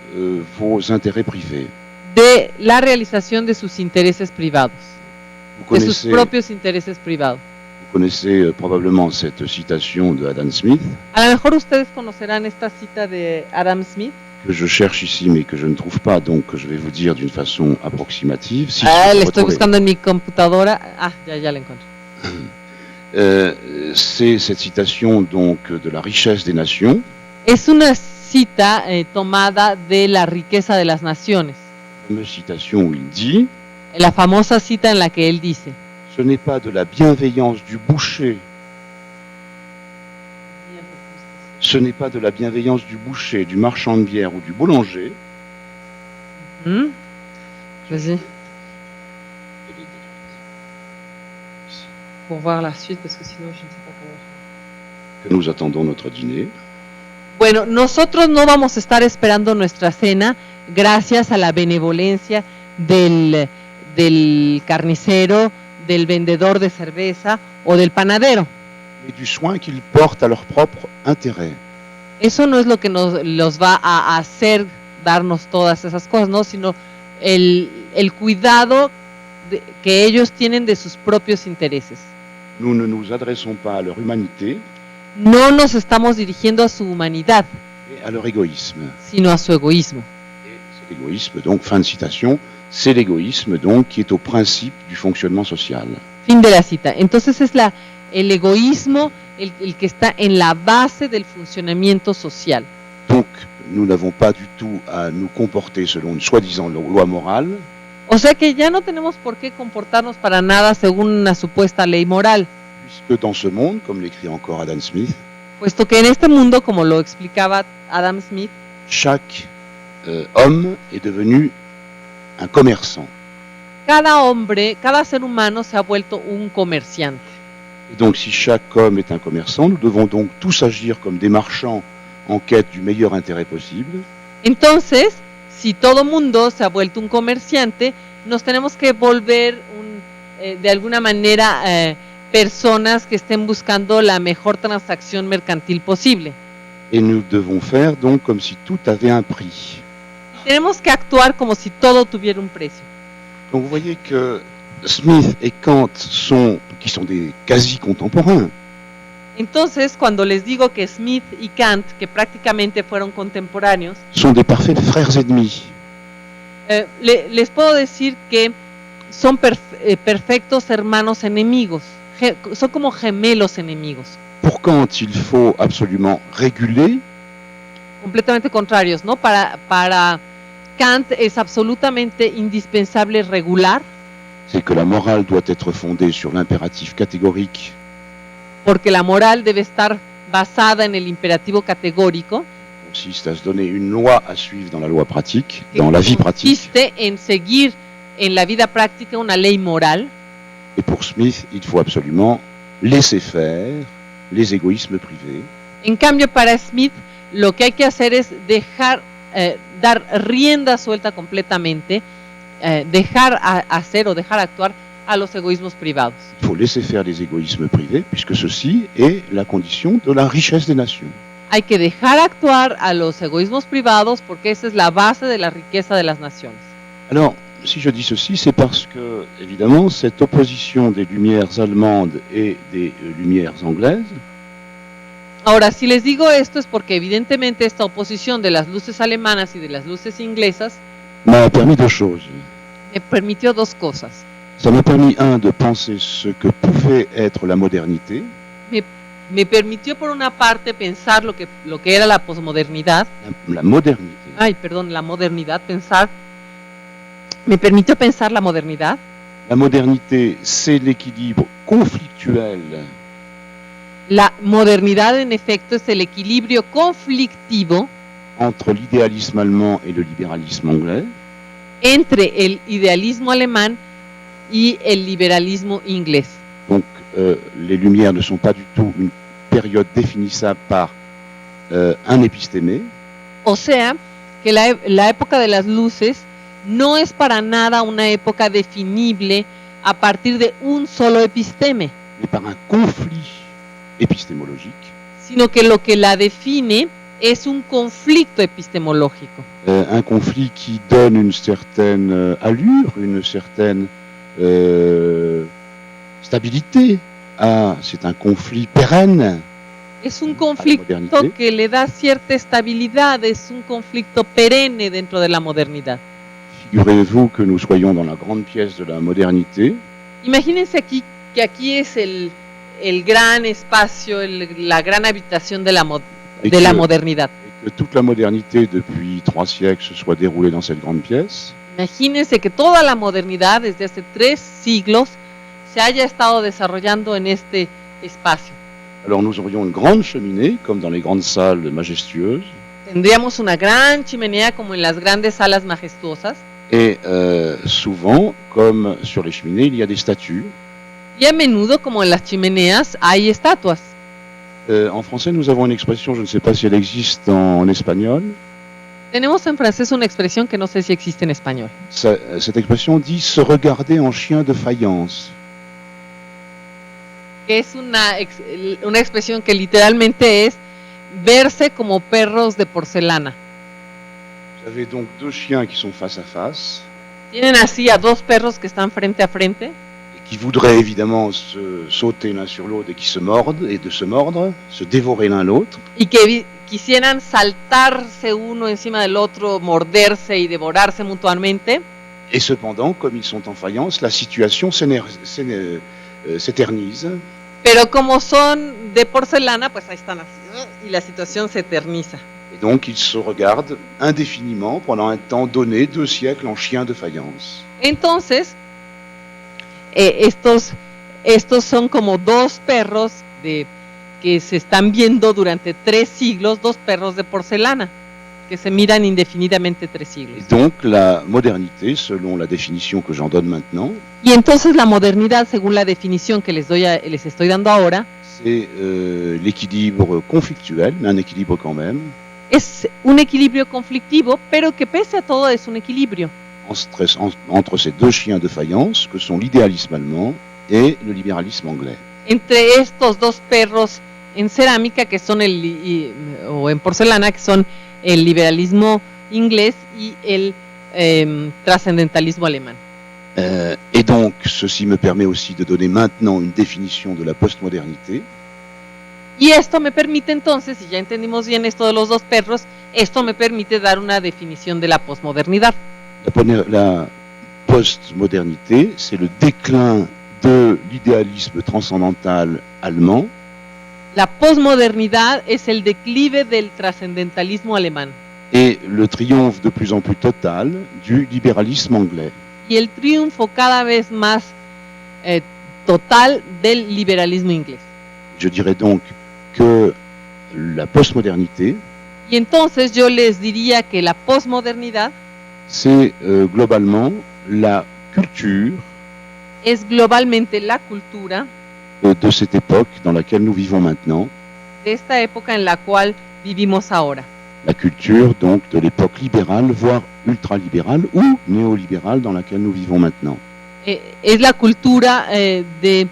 vos intérêts privés. De la realización de sus intereses privados, de sus propios intereses privados. Vous connaissez probablement cette citation de Adam Smith. A lo mejor ustedes conocerán esta cita de Adam Smith. Que je cherche ici mais que je ne trouve pas, donc je vais vous dire d'une façon approximative. Si le estoy buscando en mi computadora. Ya la encontré. C'est cette citation donc de la richesse des nations. Es una cita tomada de la riqueza de las naciones. Une citation où il dit. La famosa cita en la que él dice. Ce n'est pas de la bienveillance du boucher. Ce n'est pas de la bienveillance du boucher, du marchand de bière ou du boulanger. Vas-y. Pour voir la suite, parce que sinon je ne sais pas comment. Que nous attendons notre dîner. Bueno, nosotros no vamos a estar esperando nuestra cena gracias a la benevolencia del carnicero, del vendedor de cerveza o del panadero. Et du soin qu'ils portent à leur propre intérêt. Eso no es lo que los va a hacer darnos todas esas cosas, ¿no? Sino el cuidado que ellos tienen de sus propios intereses. Nous ne nous adressons pas à leur humanité. No nos estamos dirigiendo a su humanidad, mais à leur égoïsme. Sino a su egoísmo. Et c'est l'égoïsme, donc, fin de citation, c'est l'égoïsme donc qui est au principe du fonctionnement social. Fin de la cita. Entonces es el egoísmo el que está en la base del funcionamiento social. Donc, nous n'avons pas du tout à nous comporter selon une soi-disant loi morale. O sea que ya no tenemos por qué comportarnos para nada según una supuesta ley moral. Puisque dans ce monde, comme l'écrit encore Adam Smith, puesto que en este mundo, como lo explicaba Adam Smith, chaque homme est devenu un commerçant. Cada hombre, cada ser humano se ha vuelto un comerciante. Et donc si chaque homme est un commerçant, nous devons donc tous agir comme des marchands en quête du meilleur intérêt possible. Entonces, si todo mundo se ha vuelto un comerciante, nos tenemos que volver de alguna manera personas que estén buscando la mejor transacción mercantil posible. Et nous devons faire donc comme si tout avait un prix. Tenemos que actuar como si todo tuviera un precio. Donc vous voyez que Smith et Kant qui sont des quasi-contemporains, Entonces, cuando les digo que Smith y Kant, que prácticamente fueron contemporáneos, sont des parfaits frères ennemis. les puedo decir que son perfectos hermanos enemigos, son como gemelos enemigos, Pour Kant, il faut absolument réguler, completamente contrarios, ¿no? Para Kant es absolutamente indispensable regular, c'est que la morale doit être fondée sur l'impératif catégorique porque la moral debe estar basada en el imperativo categórico, consiste à se donner une loi à suivre dans la loi pratique, que dans la vie pratique. consiste en seguir en la vida práctica una ley moral. Et pour Smith, il faut absolument laisser faire les égoïsmes privés, En cambio, para Smith, lo que hay que hacer es dar rienda suelta completamente, dejar hacer o dejar actuar a los egoísmos privados. il faut laisser faire les égoïsmes privés, puisque ceci est la condition de la richesse des nations. Hay que dejar actuar a los egoísmos privados porque esa es la base de la riqueza de las naciones. Alors, si je dis ceci, c'est parce que, évidemment, cette opposition des lumières allemandes et des lumières anglaises Ahora, si les digo esto es porque evidentemente esta oposición de las luces alemanas y de las luces inglesas m'a permis deux choses. me permitió dos cosas. Ça m'a permis, de penser ce que pouvait être la modernité, Me permitió por una parte pensar lo que era la posmodernidad. la modernité. La modernidad, me permitió pensar la modernidad. La modernité, c'est l'équilibre conflictuel La modernidad, en efecto, es el equilibrio conflictivo entre l'idéalisme allemand et le libéralisme anglais, entre el idealismo alemán y el liberalismo inglés. donc les Lumières ne sont pas du tout une période définissable par un épistémé, O sea, que la época de las luces no es para nada una época definible a partir de un solo episteme, mais par un conflit épistémologique, sino que lo que la define es un conflicto epistemológico. un conflit qui donne une certaine allure, une certaine stabilité. C'est un conflit pérenne. Es un conflicto que le da cierta estabilidad, es un conflicto perenne dentro de la modernidad. Figurez-vous que nous soyons dans la grande pièce de la modernité, Imagínense que aquí es el gran espacio, la gran habitación de la modernidad. et que toute la modernité depuis 3 siècles se soit déroulée dans cette grande pièce. Imagínense que toda la modernidad desde hace 3 siglos se haya estado desarrollando en este espacio. Alors nous aurions une grande cheminée, comme dans les grandes salles majestueuses, Tendríamos una gran chimenea como en las grandes salas majestuosas, et souvent, comme sur les cheminées, il y a des statues. y a menudo como en las chimeneas hay estatuas. En français, nous avons une expression, je ne sais pas si elle existe en espagnol. Tenemos en francés una expresión que no sé si existe en español. Cette expression dit se regarder en chien de faïence. Que es una expresión que literalmente es verse como perros de porcelana. Vous avez donc 2 chiens qui sont face à face, Tienen así a 2 perros que están frente a frente et qui voudraient évidemment se sauter l'un sur l'autre et qui se mordent, et de se mordre, se dévorer l'un l'autre. y que quisieran saltarse uno encima del otro, morderse y devorarse mutuamente. Et cependant, comme ils sont en faïence, la situation s'éternise. Pero como son de porcelana, pues ahí están así, y la situación se eterniza. Et donc ils se regardent indéfiniment pendant un temps donné, 2 siècles en chien de faïence. Entonces, estos son como 2 perros que se están viendo durante 3 siglos, 2 perros de porcelana, que se miran indefinidamente 3 siglos. Et donc la modernité, selon la définition que j'en donne maintenant, Y entonces la modernidad, según la definición que les estoy dando ahora, c'est l'équilibre conflictuel, mais un équilibre quand même, es un equilibrio conflictivo, pero que pese a todo es un equilibrio. entre ces deux chiens de faïence que sont l'idéalisme allemand et le libéralisme anglais. Entre estos dos perros en cerámica que son o en porcelana que son el liberalismo inglés y el trascendentalismo alemán. Et donc, ceci me permet aussi de donner maintenant une définition de la postmodernité. Y esto me permite entonces, si ya entendimos bien esto de los dos perros, esto me permite dar una definición de la posmodernidad. La postmodernité, c'est le déclin de l'idéalisme transcendantal allemand. La posmodernidad es el declive del trascendentalismo alemán. Et le triomphe de plus en plus total du libéralisme anglais. Y el triunfo cada vez más total del liberalismo inglés. Je dirais donc que la postmodernité, y entonces yo les diría que la posmodernidad c'est globalement la culture es globalmente la cultura de cette époque dans laquelle nous vivons maintenant. De esta época en la cual vivimos ahora. La culture donc de l'époque libérale, voire ultralibérale ou néolibérale dans laquelle nous vivons maintenant. Es la cultura de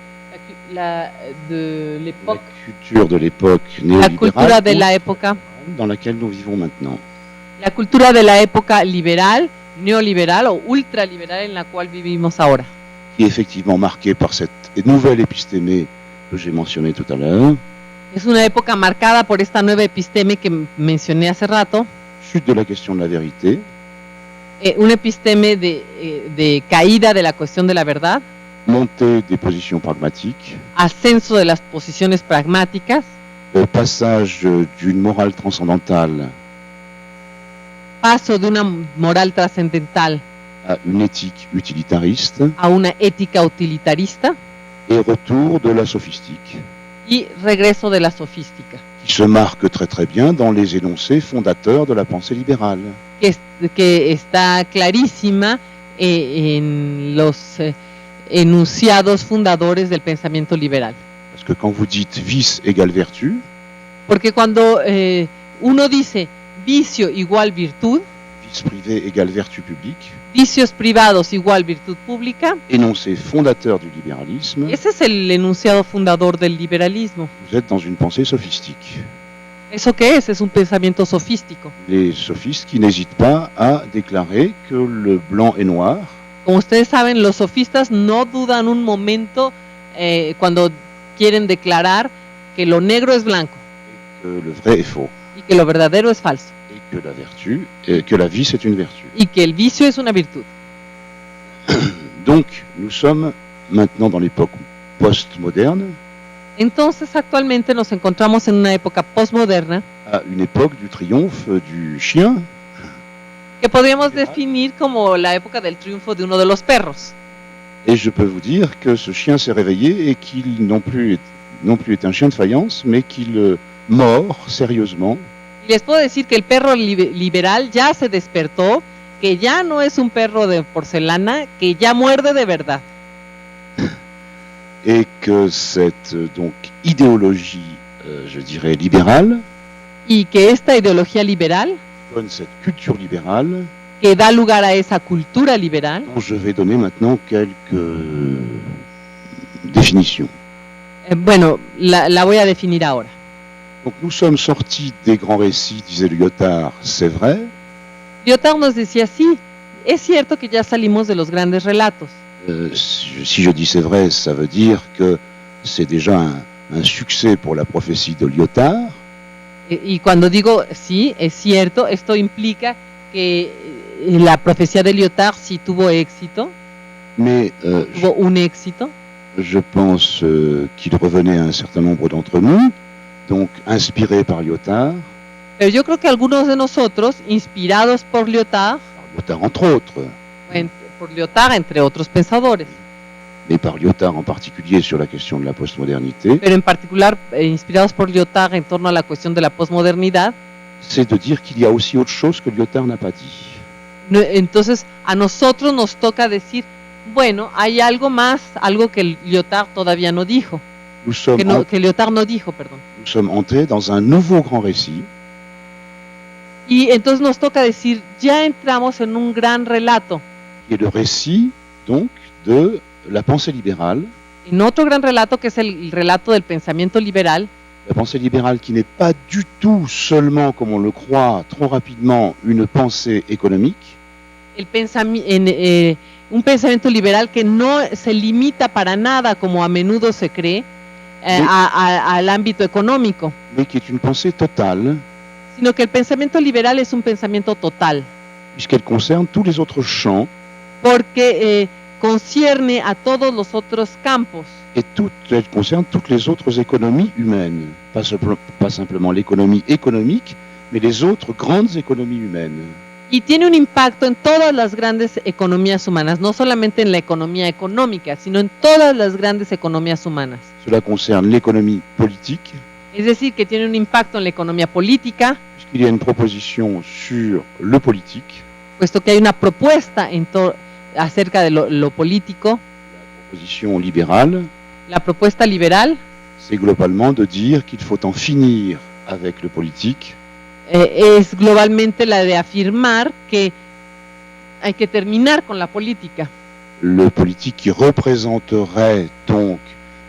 l'époque. La culture de l'époque néolibérale. La cultura de la época. Dans laquelle nous vivons maintenant. La cultura de la época liberal, neoliberal o ultraliberal en la cual vivimos ahora. Qui est effectivement marquée par cette nouvelle épistémée que j'ai mentionnée tout à l'heure. Es una época marcada por esta nueva episteme que mencioné hace rato. Chute de la question de la vérité. Una episteme de caída de la cuestión de la verdad. Montée des positions pragmatiques. Ascenso de las posiciones pragmáticas. Passage d'une morale transcendantale. Paso de una moral trascendental. À une éthique utilitariste. A una ética utilitarista. Et retour de la sophistique. Y regreso de la sofística. Qui se marque très très bien dans les énoncés fondateurs de la pensée libérale. Que está clarísima en los enunciados fundadores del pensamiento liberal. Parce que quand vous dites vice égale vertu, porque cuando uno dice vicio igual virtud, vice privé égale vertu publique, vicios privados igual virtud pública, énoncé fondateur du libéralisme, ese es el enunciado fundador del liberalismo. Vous êtes dans une pensée sophistique. ¿Eso qué es? Es un pensamiento sofístico. Les sophistes qui n'hésitent pas à déclarer que le blanc est noir. Como ustedes saben, los sofistas no dudan un momento cuando quieren declarar que lo negro es blanco. Et que le vrai est faux. Y que lo verdadero es falso. Et que la vertu, que la vie c'est une vertu. Y que el vicio es una virtud. Donc, nous sommes maintenant dans l'époque postmoderne. Entonces, actualmente nos encontramos en una época postmoderna. À une époque du triomphe du chien. Que podríamos definir como la época del triunfo de uno de los perros. Et je peux vous dire que ce chien s'est réveillé et qu'il non plus est un chien de faïence, mais qu'il mord sérieusement. Y les puedo decir que el perro liberal ya se despertó, que ya no es un perro de porcelana, que ya muerde de verdad. Et que cette donc idéologie, je dirais libérale, y que esta ideología liberal, donne cette culture libérale, que da lugar a esa cultura liberal, dont je vais donner maintenant quelques définitions. Bueno, la voy a definir ahora. Donc nous sommes sortis des grands récits, disait Lyotard, c'est vrai. Lyotard nos decía, sí, es cierto que ya salimos de los grandes relatos. Si je dis c'est vrai, ça veut dire que c'est déjà un succès pour la prophétie de Lyotard. Y cuando digo sí, es cierto, esto implica que la profecía de Lyotard sí tuvo éxito, mais tuvo un éxito. Je pense qu'il revenait à un certain nombre d'entre nous, donc inspirés par Lyotard. Pero yo creo que algunos de nosotros, inspirados por Lyotard, entre autres, por Lyotard entre otros pensadores, mais par Lyotard en particulier sur la question de la postmodernité, pero en particular inspirados por Lyotard en torno a la cuestión de la posmodernidad, c'est de dire qu'il y a aussi autre chose que Lyotard n'a pas dit. Entonces a nosotros nos toca decir, bueno, hay algo más, algo que Lyotard todavía no dijo, que Lyotard no dijo, perdón. Nous sommes entrés dans un nouveau grand récit. Y entonces nos toca decir, ya entramos en un gran relato. qui est le récit donc de la pensée libérale. En otro gran relato que es el relato del pensamiento liberal, La pensée libérale qui n'est pas du tout seulement, comme on le croit trop rapidement, une pensée économique, un pensamiento liberal que no se limita para nada, como a menudo se cree, al ámbito económico, mais qui est une pensée totale, sino que el pensamiento liberal es un pensamiento total, puisqu'elle concerne tous les autres champs porque concierne a todos los otros campos. et elle concerne toutes les autres économies humaines, pas simplement l'économie économique, mais les autres grandes économies humaines. Y tiene un impacto en todas las grandes economías humanas, no solamente en la economía económica, sino en todas las grandes economías humanas. Cela concerne l'économie politique, Es decir, que tiene un impacto en la economía política, puisqu'il y a une proposition sur le politique, puesto que hay una propuesta acerca de lo político. la proposition libérale, La propuesta liberal c'est globalement de dire qu'il faut en finir avec le politique, es globalmente la de afirmar que hay que terminar con la política. le politique qui représenterait donc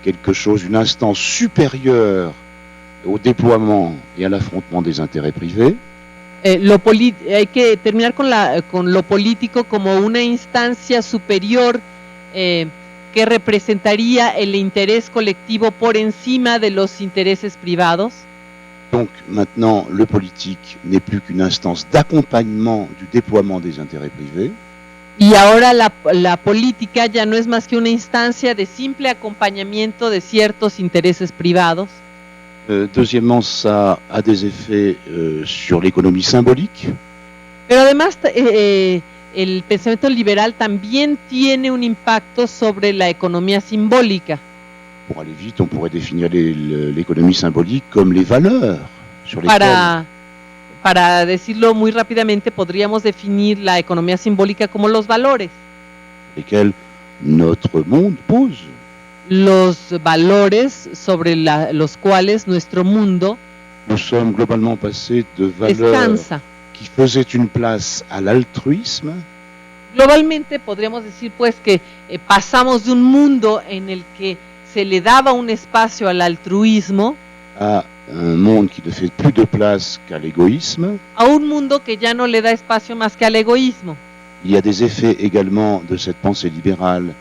quelque chose, une instance supérieure au déploiement et à l'affrontement des intérêts privés, Hay que terminar con lo político como una instancia superior que representaría el interés colectivo por encima de los intereses privados. Donc maintenant, le politique n'est plus qu'une instance d'accompagnement du déploiement des intérêts privés. Y ahora la política ya no es más que una instancia de simple acompañamiento de ciertos intereses privados. Deuxièmement, ça a des effets sur l'économie symbolique. Pero además el pensamiento liberal también tiene un impacto sobre la economía simbólica. Pour aller vite, on pourrait définir l'économie symbolique comme les valeurs sur lesquelles Para decirlo muy rápidamente, podríamos definir la economía simbólica como los valores. Notre monde pose. Los valores sobre los cuales nuestro mundo Nous sommes globalement passés de valeurs descansa. qui faisaient une place à l'altruisme Globalmente podríamos decir pues que pasamos de un mundo en el que se le daba un espacio al altruismo à un monde qui ne fait plus de place qu'à l'égoïsme. a un mundo que ya no le da espacio más que al egoísmo. Il y a des effets également de cette pensée libérale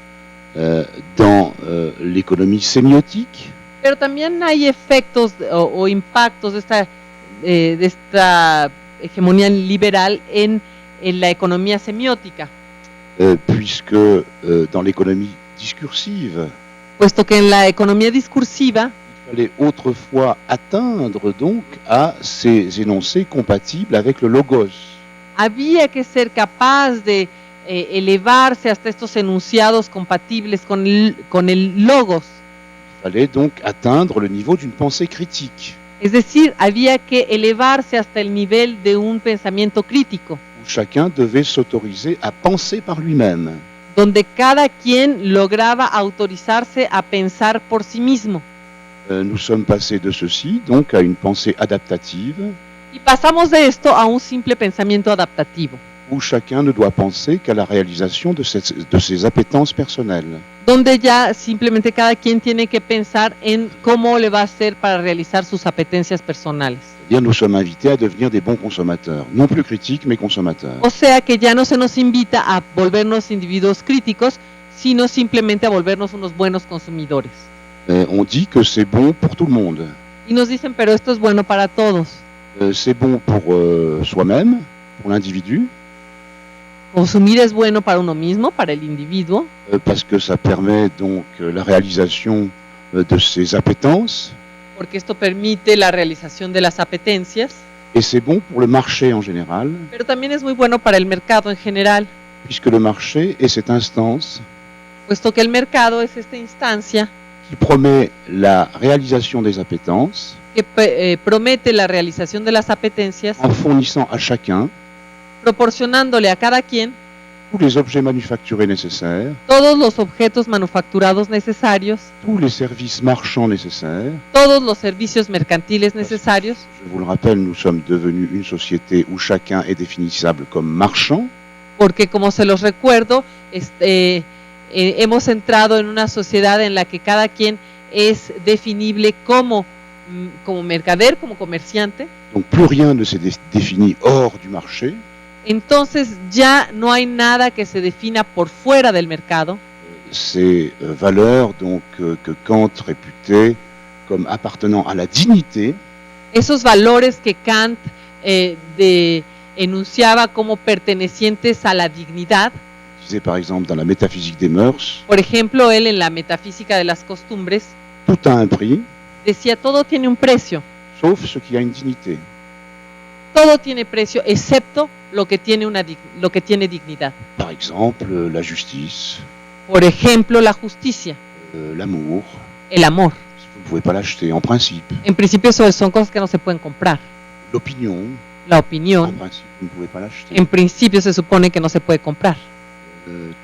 dans l'économie sémiotique. Pero también hay efectos o impactos de esta hegemonía liberal en la economía semiótica. Puisque dans l'économie discursive, Puesto que en la economía discursiva il fallait autrefois atteindre donc à ces énoncés compatibles avec le logos. había que ser capaz de elevarse hasta estos enunciados compatibles con el logos. Il fallait donc atteindre le niveau d'une pensée critique, Es decir, había que elevarse hasta el nivel de un pensamiento crítico, où chacun devait s'autoriser à penser par lui-même. donde cada quien lograba autorizarse a pensar por sí mismo. Nous sommes passés de ceci donc à une pensée adaptative, Y pasamos de esto a un simple pensamiento adaptativo, où chacun ne doit penser qu'à la réalisation de ses appétences personnelles. donde ya simplemente cada quien tiene que pensar en cómo le va a hacer para realizar sus apetencias personales. C'est-à-dire nous sommes invités à devenir des bons consommateurs, non plus critiques mais consommateurs. O sea que ya no se nos invita a volvernos individuos críticos, sino simplemente a volvernos unos buenos consumidores. On dit que c'est bon pour tout le monde. Y nos dicen, pero esto es bueno para todos. C'est bon pour soi-même, pour l'individu, Consumir es bueno para uno mismo, para el individuo, parce que ça permet donc la réalisation de ses appétences, porque esto permite la realización de las apetencias, et c'est bon pour le marché en général, pero también es muy bueno para el mercado en general, puisque le marché est cette instance puesto que el mercado es esta instancia qui promet la réalisation des appétences que promete la realización de las apetencias, en fournissant à chacun proporcionándole a cada quien tous les objets manufacturés nécessaires, todos los objetos manufacturados necesarios, tous les services marchands nécessaires. todos los servicios mercantiles necesarios. Je vous le rappelle, nous sommes devenus une société où chacun est définissable comme marchand. porque como se los recuerdo, hemos entrado en una sociedad en la que cada quien es definible como mercader, como comerciante. Donc plus rien ne se définit hors du marché. Entonces ya no hay nada que se defina por fuera del mercado. Ces valeurs donc que Kant réputait comme appartenant à la dignité. Esos valores que Kant enunciaba como pertenecientes a la dignidad. Disait par exemple dans la métaphysique des mœurs. Por ejemplo, él en la metafísica de las costumbres. Tout a un prix. Decía, todo tiene un precio. Sauf ce qui a une dignité. Todo tiene precio, excepto lo que tiene dignidad. Par exemple, la justice. Por ejemplo, la justicia. L'amour. El amor. Vous ne pouvez pas l'acheter, en principe. En principio son cosas que no se pueden comprar. L'opinion. La opinión. En principe, vous ne pouvez pas l'acheter. En principio se supone que no se puede comprar.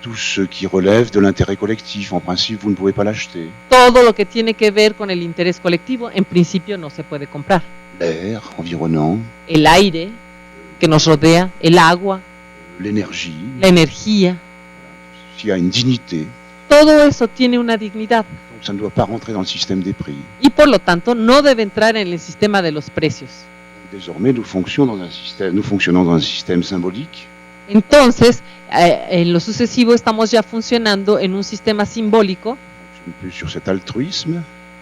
Tout ce qui relève de l'intérêt collectif, en principe, vous ne pouvez pas l'acheter. Todo lo que tiene que ver con el interés colectivo, en principio no se puede comprar. L'air environnant. El aire que nos rodea, el agua. L'énergie. La energía. S'il y a une dignité. Todo eso tiene una dignidad. Donc ça ne doit pas rentrer dans le système des prix. Y por lo tanto, no debe entrar en el sistema de los precios. Désormais, nous fonctionnons dans un système symbolique. Entonces, en lo sucesivo estamos ya funcionando en un sistema simbólico Plus sur cet altruisme.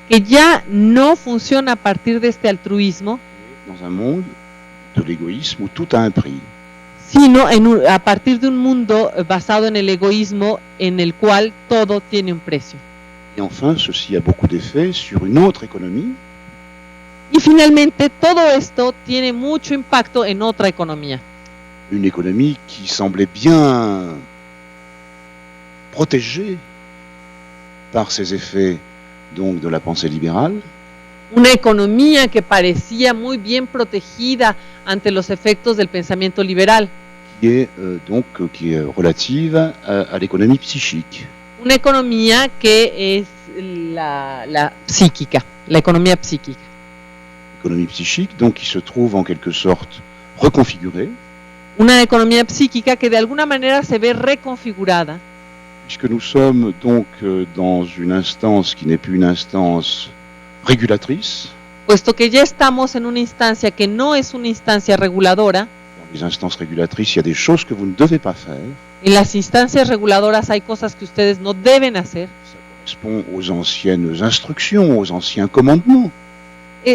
Que ya no funciona a partir de este altruismo. Dans un monde de l'égoïsme où tout a un prix. Sino a partir de un mundo basado en el egoísmo en el cual todo tiene un precio. Et enfin, ceci a beaucoup d'effets sur une autre économie. Y finalmente, todo esto tiene mucho impacto en otra economía. Une économie qui semblait bien protégée par ces effets donc de la pensée libérale. Una economía que parecía muy bien protegida ante los efectos del pensamiento liberal. Qui est relative à l'économie psychique. Una economía que es la psíquica, la economía psíquica. Économie psychique, donc qui se trouve en quelque sorte reconfigurée. Una economía psíquica que de alguna manera se ve reconfigurada. Puisque nous sommes donc dans une instance qui n'est plus une instance régulatrice. Puesto que ya estamos en una instancia que no es una instancia reguladora. Dans les instances régulatrices, il y a des choses que vous ne devez pas faire. En las instancias reguladoras hay cosas que ustedes no deben hacer. Ça correspond aux anciennes instructions, aux anciens commandements.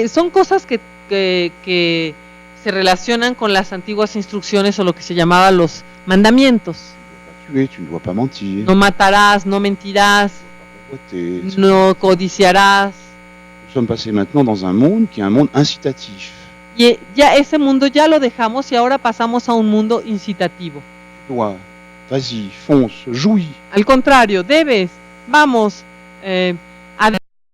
Son cosas que se relacionan con las antiguas instrucciones o lo que se llamaba los mandamientos. Tu ne dois pas mentir. No matarás, no mentirás, no codiciarás. Nous sommes passés maintenant dans un monde qui est un monde incitatif. Y ya ese mundo ya lo dejamos y ahora pasamos a un mundo incitativo. Tu dois, vas-y, fonce, jouis. Al contrario, debes, vamos,